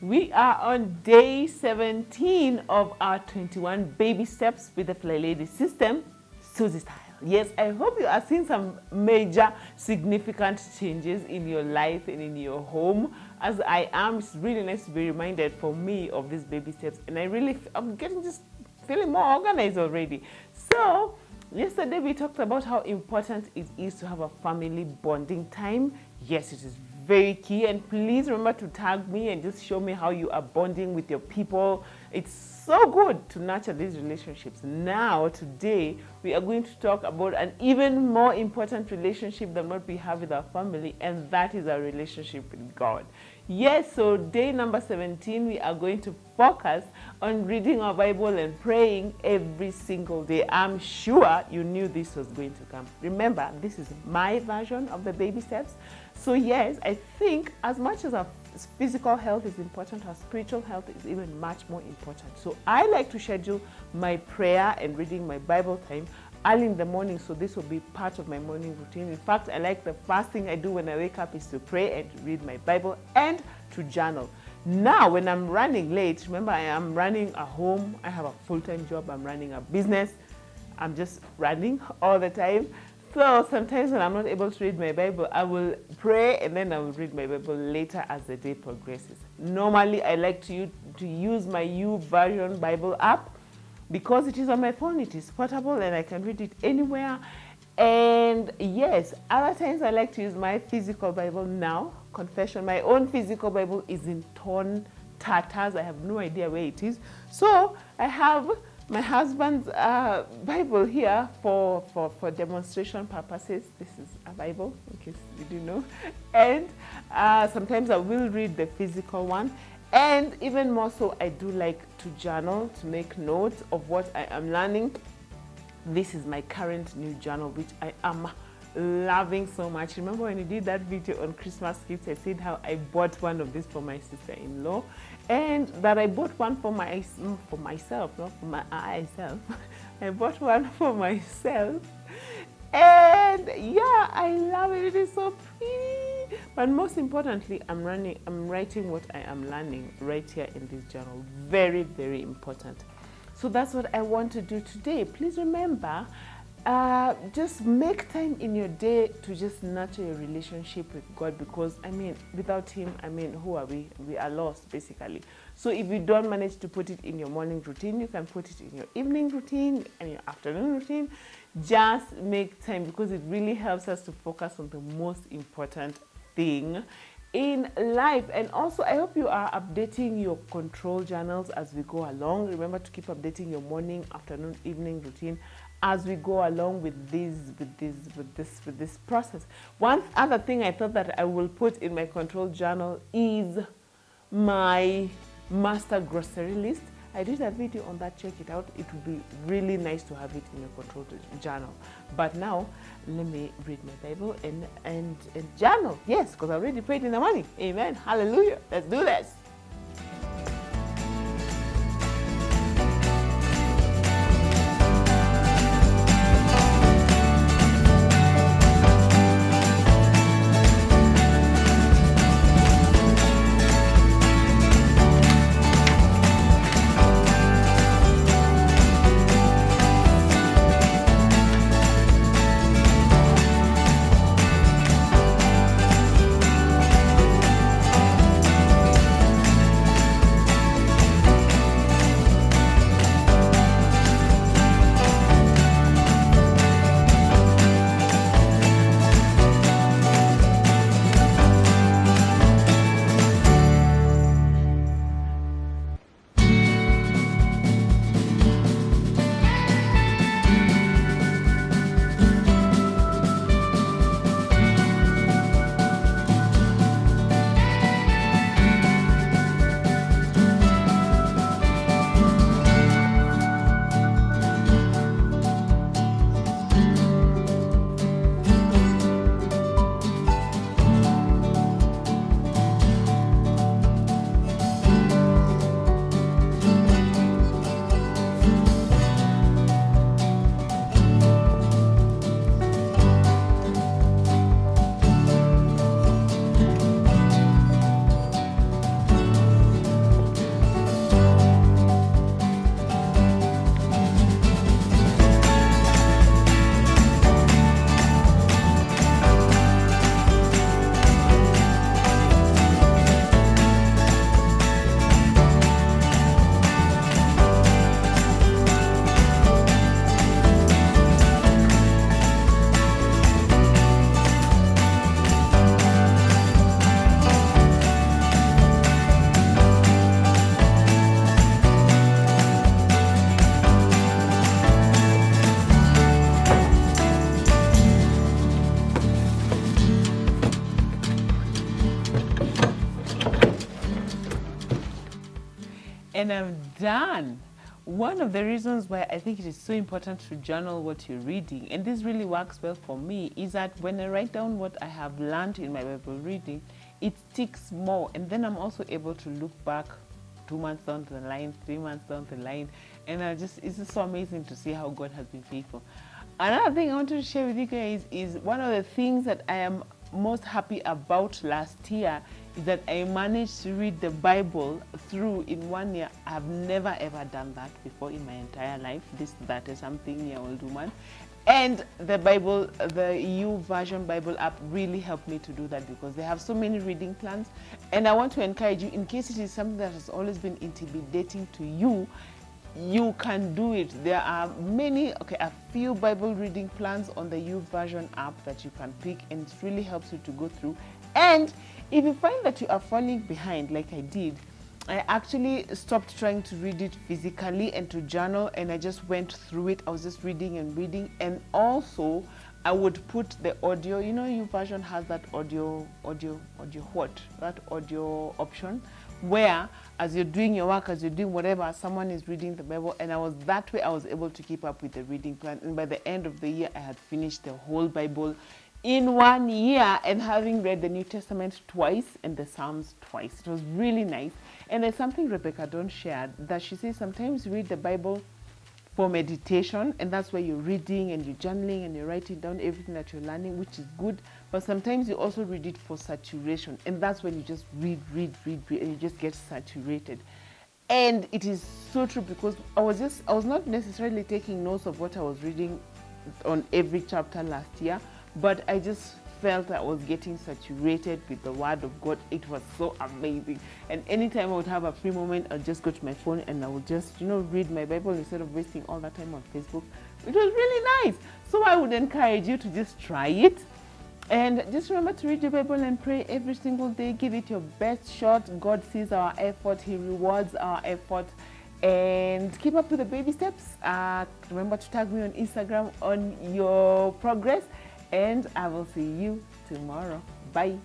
We are on day 17 of our 21 baby steps with the Fly Lady system, Suzy style. Yes, I hope you are seeing some major significant changes in your life and in your home. As I am, it's really nice to be reminded for me of these baby steps, and I'm getting just feeling more organized already. So yesterday we talked about how important it is to have a family bonding time. Yes, it is very key, and please remember to tag me and just show me how you are bonding with your people. It's so good to nurture these relationships. Now today we are going to talk about an even more important relationship than what we have with our family, and that is our relationship with God. Yes, so day number 17 we are going to focus on reading our Bible and praying every single day. I'm sure you knew this was going to come. Remember, this is my version of the baby steps. So yes, I think as much as our physical health is important, our spiritual health is even much more important. So I like to schedule my prayer and reading my Bible time early in the morning, so this will be part of my morning routine. In fact, I like the first thing I do when I wake up is to pray and to read my Bible and to journal. Now, when I'm running late, remember I am running a home, I have a full-time job, I'm running a business, I'm just running all the time. So sometimes when I'm not able to read my Bible, I will pray and then I will read my Bible later as the day progresses. Normally, I like to use my YouVersion Bible app because it is on my phone, it is portable, and I can read it anywhere. And yes, other times I like to use my physical Bible now. Confession, my own physical Bible is in torn tatters. I have no idea where it is. So I have my husband's Bible here for demonstration purposes. This is a Bible, in case you didn't know. And sometimes I will read the physical one. And even more so, I do like to journal, to make notes of what I am learning. This is my current new journal, which I am loving so much. Remember when you did that video on Christmas gifts, I said how I bought one of these for my sister-in-law, and that I bought one for myself, not for myself. I bought one for myself, and yeah, I love it. It is so pretty. But most importantly, I'm writing what I am learning right here in this journal. Very, very important. So that's what I want to do today. Please remember, just make time in your day to just nurture your relationship with God, because without him, who are we? We are lost, basically. So if you don't manage to put it in your morning routine, you can put it in your evening routine and your afternoon routine. Just make time, because it really helps us to focus on the most important thing in life. And also, I hope you are updating your control journals as we go along. Remember to keep updating your morning, afternoon, evening routine as we go along with this process. One other thing I thought that I will put in my control journal is my master grocery list. I did a video on that, check it out. It would be really nice to have it in your control journal. But now, let me read my Bible and journal. Yes, because I already prayed in the morning. Amen. Hallelujah. Let's do this. And I'm done. One of the reasons why I think it is so important to journal what you're reading, and this really works well for me, is that when I write down what I have learned in my Bible reading, it sticks more. And then I'm also able to look back 2 months down the line, 3 months down the line, and it's just so amazing to see how God has been faithful. Another thing I wanted to share with you guys is one of the things that I am most happy about last year is that I managed to read the Bible through in 1 year. I've never ever done that before in my entire life, this 30-something-year-old woman. And the Bible, the EU version Bible app really helped me to do that because they have so many reading plans. And I want to encourage you, in case it is something that has always been intimidating to you, you can do it. There are a few Bible reading plans on the U version app that you can pick, and it really helps you to go through. And if you find that you are falling behind, like I did, I actually stopped trying to read it physically and to journal, and I just went through it. I was just reading and reading, and also I would put the audio. You know, U version has that audio option, where as you're doing your work, as you're doing whatever, someone is reading the Bible, and I was able to keep up with the reading plan. And by the end of the year, I had finished the whole Bible in 1 year, and having read the New Testament twice and the Psalms twice. It was really nice. And there's something Rebecca Dawn shared, that she says sometimes you read the Bible for meditation, and that's where you're reading and you're journaling and you're writing down everything that you're learning, which is good. But sometimes you also read it for saturation, and that's when you just read, and you just get saturated. And it is so true, because I was not necessarily taking notes of what I was reading on every chapter last year, but I just felt I was getting saturated with the Word of God. It was so amazing. And anytime I would have a free moment, I'd just go to my phone and I would just, read my Bible instead of wasting all that time on Facebook. It was really nice. So I would encourage you to just try it. And just remember to read your Bible and pray every single day. Give it your best shot. God sees our effort. He rewards our effort. And keep up with the baby steps. Remember to tag me on Instagram on your progress. And I will see you tomorrow. Bye.